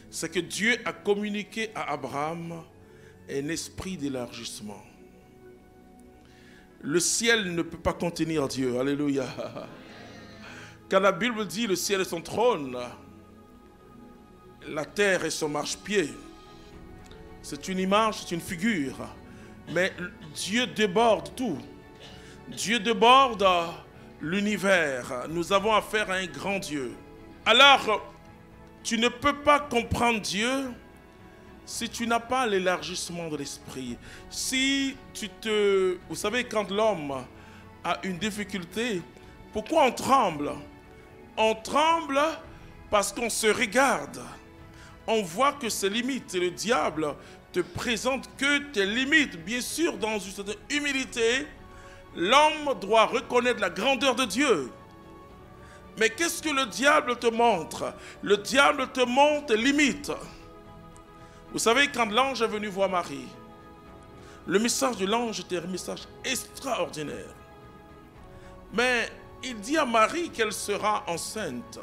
c'est que Dieu a communiqué à Abraham un esprit d'élargissement. Le ciel ne peut pas contenir Dieu. Alléluia. Quand la Bible dit le ciel est son trône, la terre est son marchepied, c'est une image, c'est une figure. Mais Dieu déborde tout. Dieu déborde l'univers. Nous avons affaire à un grand Dieu. Alors, tu ne peux pas comprendre Dieu si tu n'as pas l'élargissement de l'esprit. Si tu te... Vous savez, quand l'homme a une difficulté, pourquoi on tremble? On tremble parce qu'on se regarde. On voit que ses limites. Et le diable te présente que tes limites. Bien sûr, dans une certaine humilité, l'homme doit reconnaître la grandeur de Dieu. Mais qu'est-ce que le diable te montre? Le diable te montre tes limites. Vous savez, quand l'ange est venu voir Marie, le message de l'ange était un message extraordinaire. Mais il dit à Marie qu'elle sera enceinte.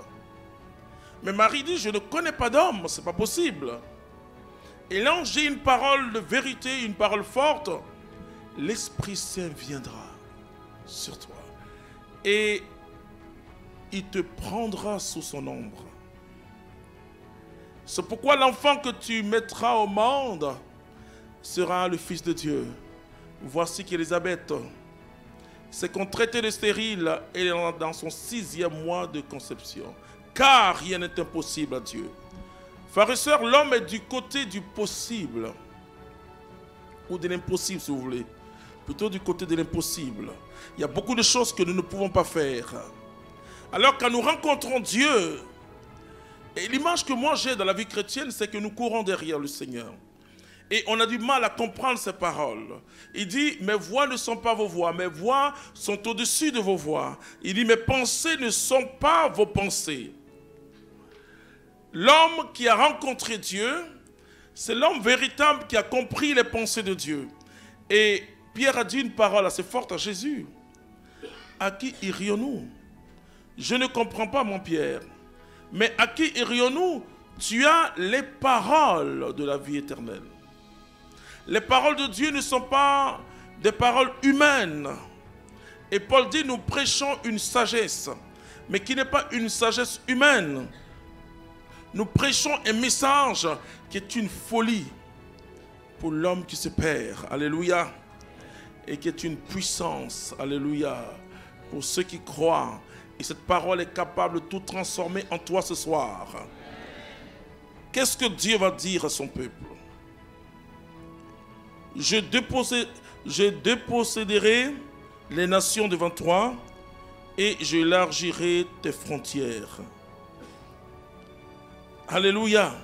Mais Marie dit, je ne connais pas d'homme, ce n'est pas possible. Et l'ange dit une parole de vérité, une parole forte. L'Esprit Saint viendra sur toi. Et il te prendra sous son ombre. C'est pourquoi l'enfant que tu mettras au monde sera le Fils de Dieu. Voici qu'Élisabeth s'est qu'on traitait de stérile et dans son 6e mois de conception. Car rien n'est impossible à Dieu. Frères et sœurs, l'homme est du côté du possible. Ou de l'impossible, si vous voulez. Plutôt du côté de l'impossible. Il y a beaucoup de choses que nous ne pouvons pas faire. Alors quand nous rencontrons Dieu, et l'image que moi j'ai dans la vie chrétienne, c'est que nous courons derrière le Seigneur. Et on a du mal à comprendre ces paroles. Il dit, mes voix ne sont pas vos voix, mes voix sont au-dessus de vos voix. Il dit, mes pensées ne sont pas vos pensées. L'homme qui a rencontré Dieu, c'est l'homme véritable qui a compris les pensées de Dieu. Et Pierre a dit une parole assez forte à Jésus. À qui irions-nous? Je ne comprends pas, mon Pierre. Mais à qui irions-nous? Tu as les paroles de la vie éternelle. Les paroles de Dieu ne sont pas des paroles humaines. Et Paul dit, nous prêchons une sagesse, mais qui n'est pas une sagesse humaine. Nous prêchons un message qui est une folie pour l'homme qui se perd. Alléluia. Et qui est une puissance. Alléluia. Pour ceux qui croient. Et cette parole est capable de tout transformer en toi ce soir. Qu'est-ce que Dieu va dire à son peuple? Je déposséderai les nations devant toi et j'élargirai tes frontières. Alléluia.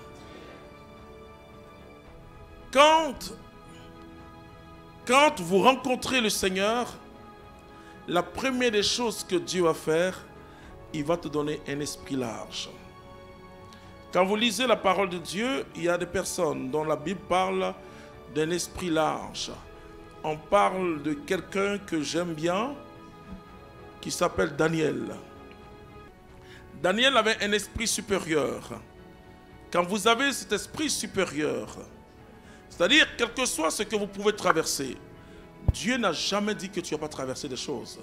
Quand vous rencontrez le Seigneur, la première des choses que Dieu va faire, il va te donner un esprit large. Quand vous lisez la parole de Dieu, il y a des personnes dont la Bible parle d'un esprit large. On parle de quelqu'un que j'aime bien, qui s'appelle Daniel. Daniel avait un esprit supérieur. Quand vous avez cet esprit supérieur, c'est-à-dire, quel que soit ce que vous pouvez traverser, Dieu n'a jamais dit que tu ne vas pas traverser des choses.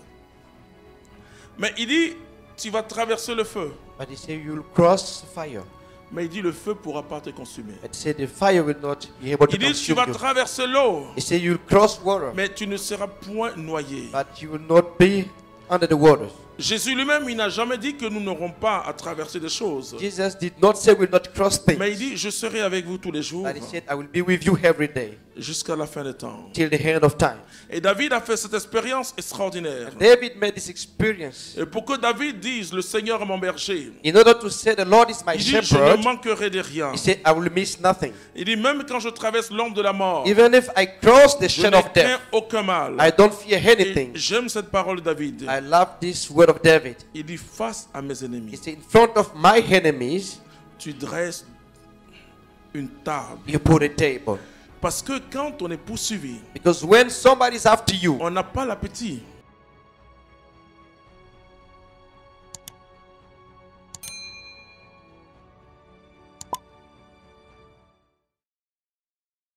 Mais il dit, tu vas traverser le feu. But he said you'll cross fire. Mais il dit, le feu ne pourra pas te consumer. But he said the fire will not be able to Il dit, tu consume vas you. traverser l'eau. He said you'll cross water. Mais tu ne seras point noyé. But you will not be under the waters. Jésus lui-même, il n'a jamais dit que nous n'aurons pas à traverser des choses. Jesus did not say we'll not cross things. Mais il dit, je serai avec vous tous les jours But he said, I will be with you every day jusqu'à la fin des temps. till the end of time. Et David a fait cette expérience extraordinaire. David made this experience. Et pour que David dise, le Seigneur est mon berger, In order to say the Lord is my il dit, je ne shepherd, manquerai de rien. he said, I will miss nothing. Il dit, même quand je traverse l'ombre de la mort, Even if I cross the je shadow n'ai of craint death, aucun mal. I don't fear Et anything. j'aime cette parole de David. I love this word of David. Il dit, face à mes He ennemis, said, in front of my enemies, tu dresses une table. you put a table. Parce que quand on est poursuivi, Because when somebody's after you, on n'a pas l'appétit.